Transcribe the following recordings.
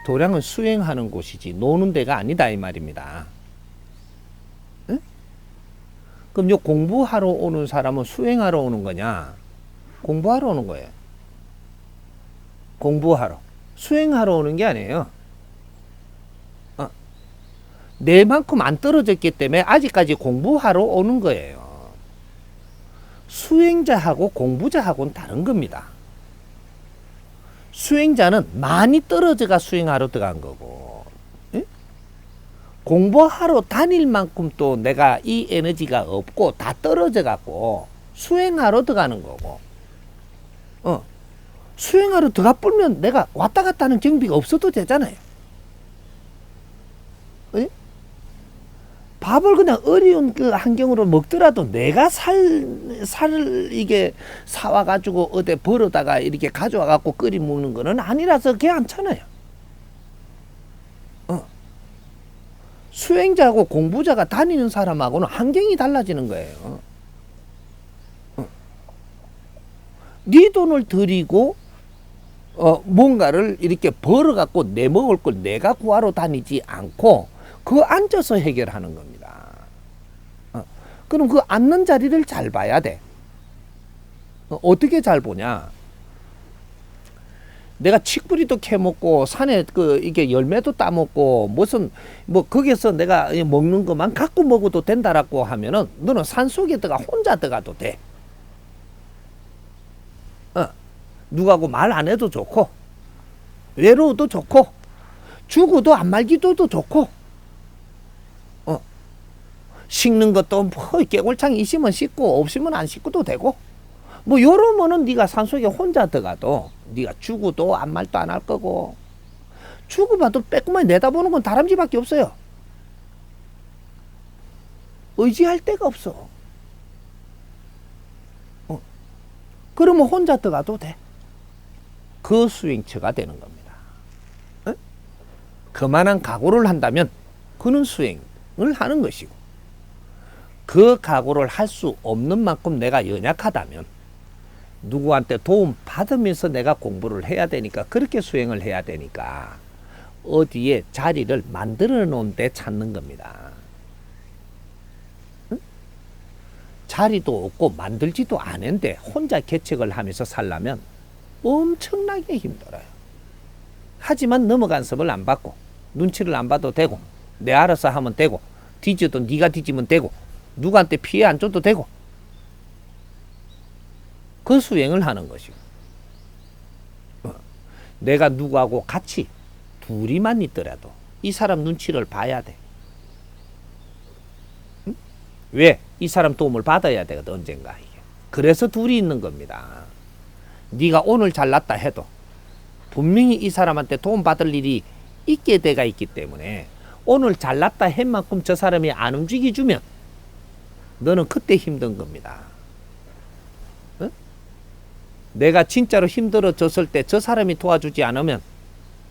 도량은 수행하는 곳이지 노는 데가 아니다 이 말입니다. 응? 그럼 요 공부하러 오는 사람은 수행하러 오는 거냐? 공부하러 오는 거예요. 공부하러. 수행하러 오는 게 아니에요. 내만큼 안 떨어졌기 때문에 아직까지 공부하러 오는 거예요. 수행자하고 공부자하고는 다른 겁니다. 수행자는 많이 떨어져가 수행하러 들어간 거고, 예? 공부하러 다닐 만큼 또 내가 이 에너지가 없고 다 떨어져 갖고 수행하러 들어가는 거고, 수행하러 들어가 뿌면 내가 왔다 갔다 하는 경비가 없어도 되잖아요. 예? 밥을 그냥 어려운 그 환경으로 먹더라도 내가 살을 이게 사와가지고 어디 벌어다가 이렇게 가져와갖고 끓이 먹는 거는 아니라서 괜찮아요. 수행자하고 공부자가 다니는 사람하고는 환경이 달라지는 거예요. 네 돈을 들이고 뭔가를 이렇게 벌어갖고 내 먹을 걸 내가 구하러 다니지 않고 그 앉아서 해결하는 겁니다. 그럼 그 앉는 자리를 잘 봐야 돼. 어떻게 잘 보냐? 내가 칡뿌리도 캐먹고 산에 이게 열매도 따먹고 무슨 뭐 거기서 내가 먹는 것만 갖고 먹어도 된다라고 하면은 너는 산 속에 혼자 들어가도 돼. 누구하고 말 안 해도 좋고 외로워도 좋고 죽어도 안 말기도 좋고 식는 것도 뭐 깨골창 있으면 씻고 없으면 안 씻고도 되고 뭐 요러면은 네가 산속에 혼자 들어가도 네가 죽어도 아무 말도 안 할 거고 죽어봐도 빼꼼하게 내다보는 건 다람쥐밖에 없어요. 의지할 데가 없어. 그러면 혼자 들어가도 돼. 그 수행처가 되는 겁니다. 그만한 각오를 한다면 그는 수행을 하는 것이고 그 각오를 할 수 없는 만큼 내가 연약하다면 누구한테 도움 받으면서 내가 공부를 해야 되니까 그렇게 수행을 해야 되니까 어디에 자리를 만들어 놓은 데 찾는 겁니다. 자리도 없고 만들지도 않은데 혼자 개척을 하면서 살려면 엄청나게 힘들어요. 하지만 넘어간 섭을 안 받고 눈치를 안 봐도 되고 내 알아서 하면 되고 뒤져도 네가 뒤지면 되고 누구한테 피해 안 줘도 되고 그 수행을 하는 것이고 내가 누구하고 같이 둘이만 있더라도 이 사람 눈치를 봐야 돼. 왜? 이 사람 도움을 받아야 되거든 언젠가. 그래서 둘이 있는 겁니다. 네가 오늘 잘났다 해도 분명히 이 사람한테 도움 받을 일이 있게 돼가 있기 때문에 오늘 잘났다 한 만큼 저 사람이 안 움직여주면 너는 그때 힘든 겁니다. 내가 진짜로 힘들어졌을 때 저 사람이 도와주지 않으면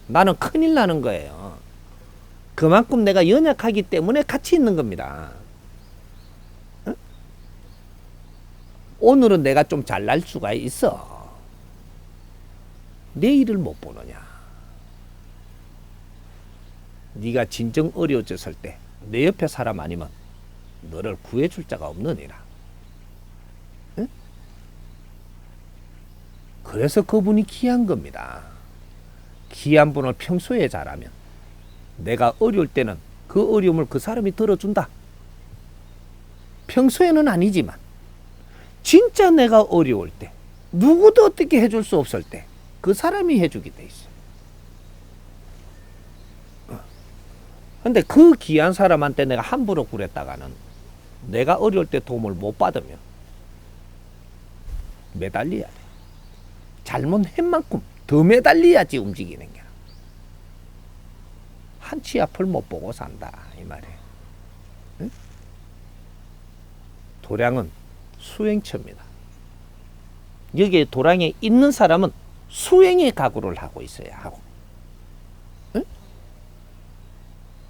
나는 큰일 나는 거예요. 그만큼 내가 연약하기 때문에 같이 있는 겁니다. 오늘은 내가 좀 잘날 수가 있어. 내일을 못 보느냐. 네가 진정 어려워졌을 때 내 옆에 사람 아니면 너를 구해줄 자가 없느니라. 응? 그래서 그분이 귀한 겁니다. 귀한 분을 평소에 잘하면 내가 어려울 때는 그 어려움을 그 사람이 들어준다. 평소에는 아니지만 진짜 내가 어려울 때 누구도 어떻게 해줄 수 없을 때 그 사람이 해주게 돼 있어. 근데 그 귀한 사람한테 내가 함부로 구렸다가는 내가 어려울 때 도움을 못 받으면 매달려야 돼. 잘못한 만큼 더 매달려야지 움직이는 게. 한치 앞을 못 보고 산다 이 말이에요. 응? 도량은 수행처입니다. 여기에 도량에 있는 사람은 수행의 각오를 하고 있어야 하고, 응?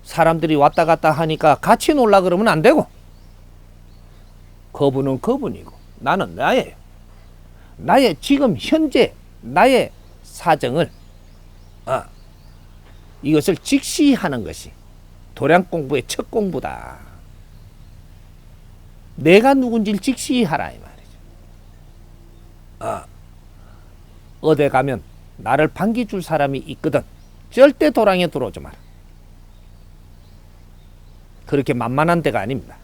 사람들이 왔다 갔다 하니까 같이 놀라 그러면 안 되고, 그분은 그분이고 나는 나의 지금 현재 나의 사정을 이것을 즉시 하는 것이 도량 공부의 첫 공부다. 내가 누군지를 즉시 하라 이 말이죠. 어디 가면 나를 반겨줄 사람이 있거든 절대 도량에 들어오지 마라. 그렇게 만만한 데가 아닙니다.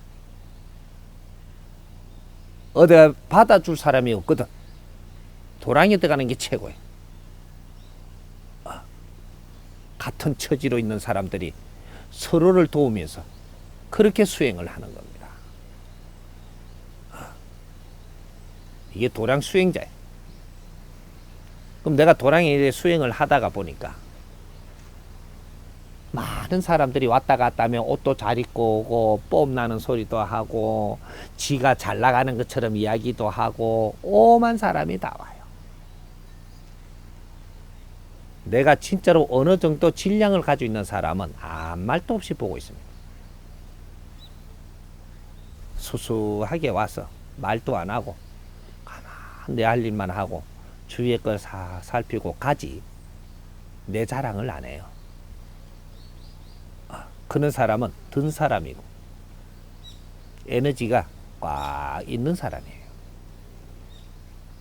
어디 받아줄 사람이 없거든 도량에 들어가는 게 최고예요. 같은 처지로 있는 사람들이 서로를 도우면서 그렇게 수행을 하는 겁니다. 이게 도량 수행자예요. 그럼 내가 도량에 수행을 하다가 보니까 많은 사람들이 왔다 갔다 하면 옷도 잘 입고 오고 뽐나는 소리도 하고 지가 잘 나가는 것처럼 이야기도 하고 오만 사람이 다 와요. 내가 진짜로 어느 정도 질량을 가지고 있는 사람은 아무 말도 없이 보고 있습니다. 수수하게 와서 말도 안 하고 가만 내 할 일만 하고 주위의 걸 살피고 가지 내 자랑을 안 해요. 그런 사람은 든 사람이고 에너지가 꽉 있는 사람이에요.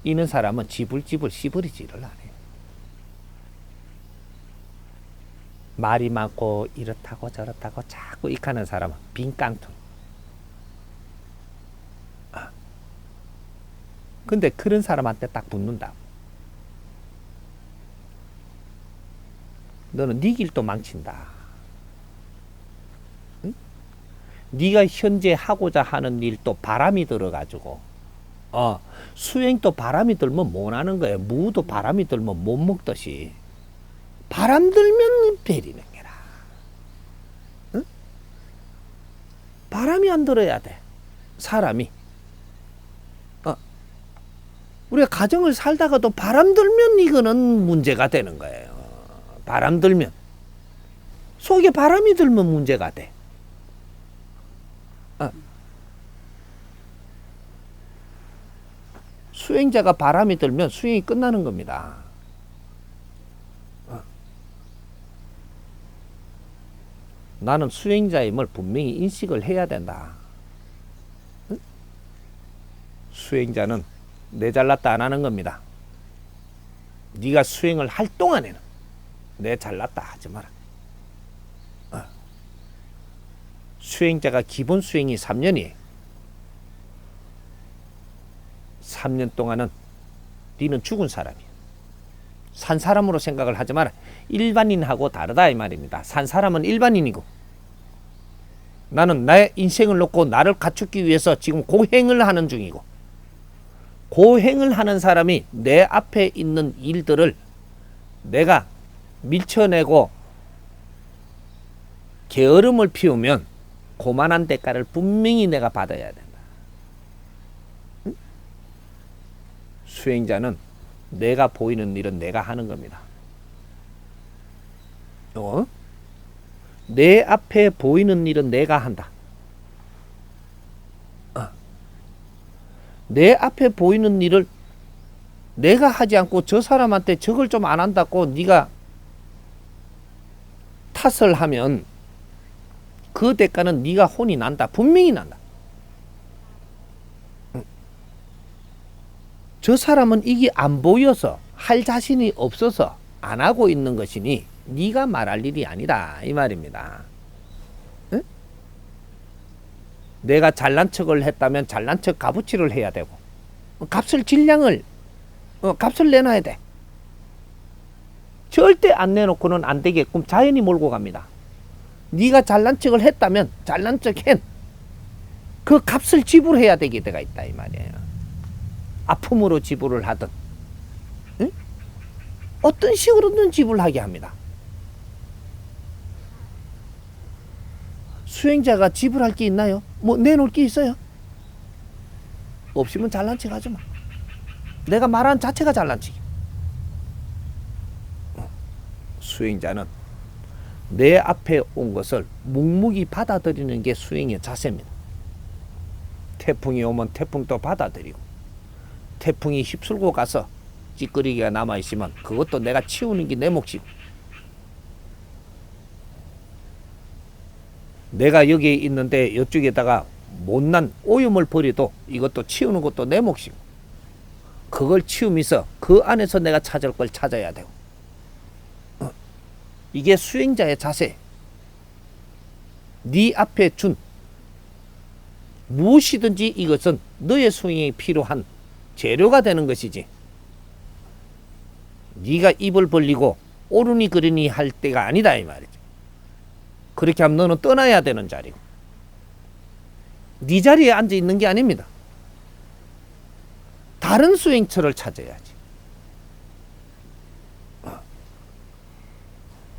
있는 사람은 지불지불 씨부리지를 안 해요. 말이 많고 이렇다고 저렇다고 자꾸 익하는 사람은 빈 깡통. 근데 그런 사람한테 딱 붙는다. 너는 네 길도 망친다. 응? 네가 현재 하고자 하는 일도 바람이 들어가지고 수행도 바람이 들면 못 하는 거예요. 무도 바람이 들면 못 먹듯이 바람 들면 베리는 게라. 응? 바람이 안 들어야 돼. 사람이 우리가 가정을 살다가도 바람 들면 이거는 문제가 되는 거예요. 바람 들면 속에 바람이 들면 문제가 돼. 수행자가 바람이 들면 수행이 끝나는 겁니다. 나는 수행자임을 분명히 인식을 해야 된다. 수행자는 내 잘났다 안 하는 겁니다. 네가 수행을 할 동안에는 내 잘났다 하지 마라. 수행자가 기본 수행이 3년이에요. 3년 동안은 네는 죽은 사람이야. 산 사람으로 생각을 하지 마라. 일반인하고 다르다 이 말입니다. 산 사람은 일반인이고 나는 나의 인생을 놓고 나를 갖추기 위해서 지금 고행을 하는 중이고 고행을 하는 사람이 내 앞에 있는 일들을 내가 밀쳐내고 게으름을 피우면 고만한 대가를 분명히 내가 받아야 된다. 응? 수행자는 내가 보이는 일은 내가 하는 겁니다. 내 앞에 보이는 일은 내가 한다. 내 앞에 보이는 일을 내가 하지 않고 저 사람한테 저걸 좀 안 한다고 네가 탓을 하면 그 대가는 네가 혼이 난다. 분명히 난다. 저 사람은 이게 안 보여서 할 자신이 없어서 안 하고 있는 것이니 네가 말할 일이 아니다 이 말입니다. 응? 내가 잘난 척을 했다면 잘난 척 값어치를 해야 되고 값을 질량을 값을 내놔야 돼. 절대 안 내놓고는 안 되게끔 자연히 몰고 갑니다. 네가 잘난 척을 했다면 잘난 척한 그 값을 지불해야 되게 돼가 있다 이 말이에요. 아픔으로 지불을 하든 응? 어떤 식으로든 지불하게 합니다. 수행자가 지불할 게 있나요? 뭐 내놓을 게 있어요? 없으면 잘난 척 하지 마. 내가 말한 자체가 잘난 척이야. 수행자는 내 앞에 온 것을 묵묵히 받아들이는 게 수행의 자세입니다. 태풍이 오면 태풍도 받아들이고 태풍이 휩쓸고 가서 찌꺼리가 남아있으면 그것도 내가 치우는 게 내 몫이고 내가 여기에 있는데 이쪽에다가 못난 오염을 버려도 이것도 치우는 것도 내 몫이고, 그걸 치우면서 그 안에서 내가 찾을 걸 찾아야 되고, 이게 수행자의 자세. 네 앞에 준 무엇이든지 이것은 너의 수행에 필요한 재료가 되는 것이지, 네가 입을 벌리고 오르니 그르니 할 때가 아니다 이 말이죠. 그렇게 하면 너는 떠나야 되는 자리고, 네 자리에 앉아 있는 게 아닙니다. 다른 수행처를 찾아야지.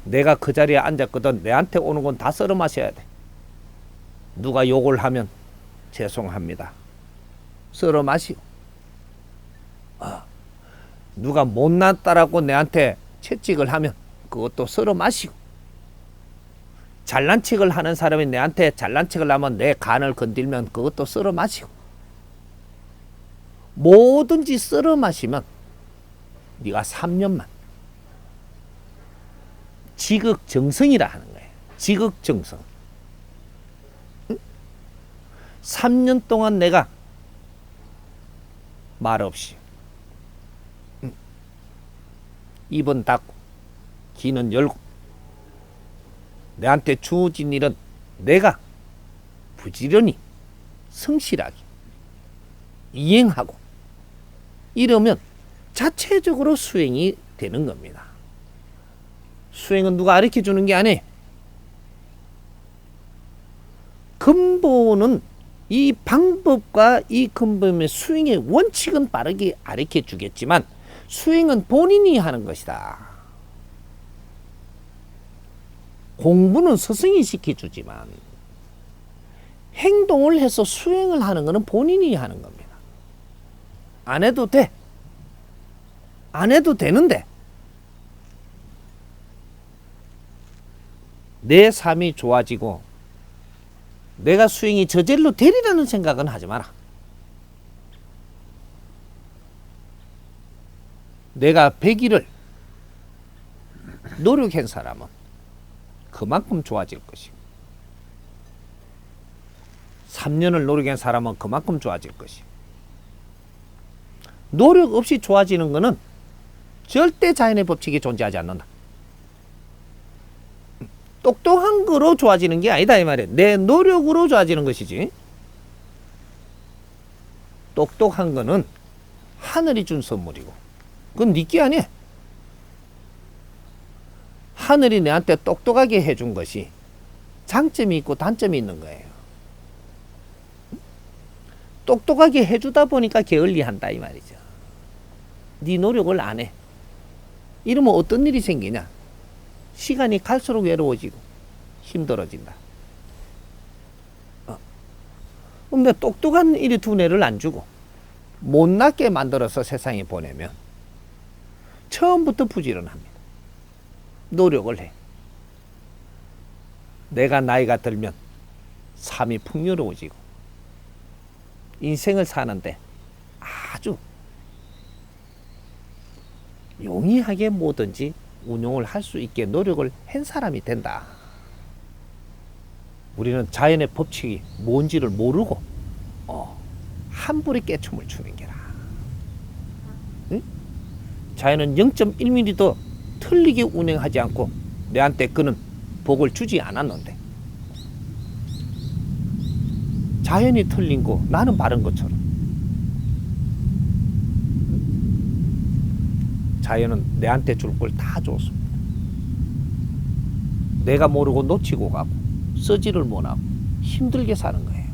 내가 그 자리에 앉았거든 내한테 오는 건 다 썰어 마셔야 돼. 누가 욕을 하면 죄송합니다, 썰어 마시고, 누가 못났다라고 내한테 채찍을 하면 그것도 썰어 마시고, 잘난 척을 하는 사람이 내한테 잘난 척을 하면 내 간을 건들면 그것도 썰어 마시고, 뭐든지 썰어 마시면 네가 3년만 지극정성이라 하는 거예요. 지극정성. 3년 동안 내가 말 없이 입은 닫고 귀는 열고 내한테 주어진 일은 내가 부지런히 성실하게 이행하고 이러면 자체적으로 수행이 되는 겁니다. 수행은 누가 가르쳐 주는 게 아니에요. 근본은 이 방법과 이 근본의 수행의 원칙은 빠르게 가르쳐 주겠지만 수행은 본인이 하는 것이다. 공부는 스승이 시켜주지만 행동을 해서 수행을 하는 것은 본인이 하는 겁니다. 안 해도 돼. 안 해도 되는데 내 삶이 좋아지고 내가 수행이 저절로 되리라는 생각은 하지 마라. 내가 100일을 노력한 사람은 그만큼 좋아질 것이고 3년을 노력한 사람은 그만큼 좋아질 것이고 노력 없이 좋아지는 것은 절대 자연의 법칙이 존재하지 않는다. 똑똑한 거로 좋아지는 게 아니다 이 말이에요. 내 노력으로 좋아지는 것이지. 똑똑한 거는 하늘이 준 선물이고 그건 네 게 아니야. 하늘이 내한테 똑똑하게 해준 것이 장점이 있고 단점이 있는 거예요. 똑똑하게 해주다 보니까 게을리한다 이 말이죠. 네 노력을 안 해. 이러면 어떤 일이 생기냐? 시간이 갈수록 외로워지고 힘들어진다. 근데 똑똑한 일이 두뇌를 안 주고 못났게 만들어서 세상에 보내면 처음부터 부지런합니다. 노력을 해. 내가 나이가 들면 삶이 풍요로워지고 인생을 사는데 아주 용이하게 뭐든지 운용을 할 수 있게 노력을 한 사람이 된다. 우리는 자연의 법칙이 뭔지를 모르고 함부로 깨춤을 추는 게라. 응? 자연은 0.1mm도 틀리게 운행하지 않고 내한테 그는 복을 주지 않았는데 자연이 틀린 거 나는 바른 것처럼 자연은 내한테 줄 걸 다 줬습니다. 내가 모르고 놓치고 가고 쓰지를 못하고 힘들게 사는 거예요.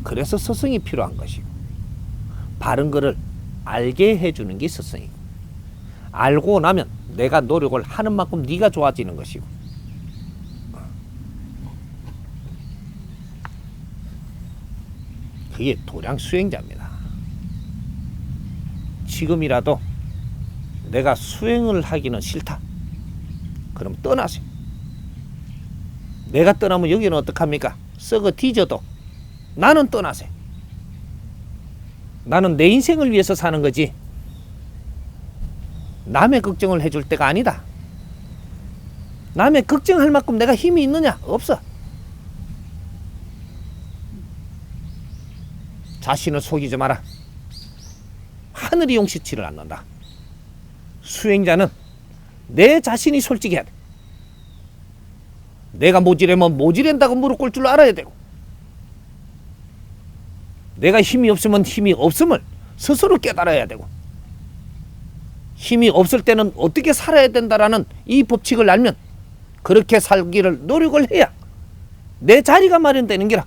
그래서 스승이 필요한 것이고 바른 거를 알게 해주는 게 스승이고 알고 나면 내가 노력을 하는 만큼 네가 좋아지는 것이고 그게 도량 수행자입니다. 지금이라도 내가 수행을 하기는 싫다. 그럼 떠나세요. 내가 떠나면 여기는 어떡합니까? 썩어 뒤져도 나는 떠나세요. 나는 내 인생을 위해서 사는 거지 남의 걱정을 해줄 때가 아니다. 남의 걱정할 만큼 내가 힘이 있느냐? 없어. 자신을 속이지 마라. 하늘이 용시치를 않는다. 수행자는 내 자신이 솔직해야 돼. 내가 모지려면 모지랜다고 무릎 꿇을 줄 알아야 되고, 내가 힘이 없으면 힘이 없음을 스스로 깨달아야 되고, 힘이 없을 때는 어떻게 살아야 된다라는 이 법칙을 알면 그렇게 살기를 노력을 해야 내 자리가 마련되는 기라.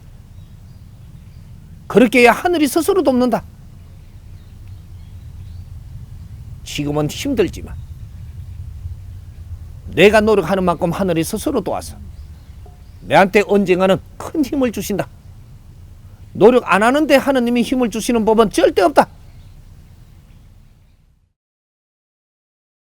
그렇게 해야 하늘이 스스로 돕는다. 지금은 힘들지만 내가 노력하는 만큼 하늘이 스스로 도와서 내한테 언젠가는 큰 힘을 주신다. 노력 안 하는데 하느님이 힘을 주시는 법은 절대 없다.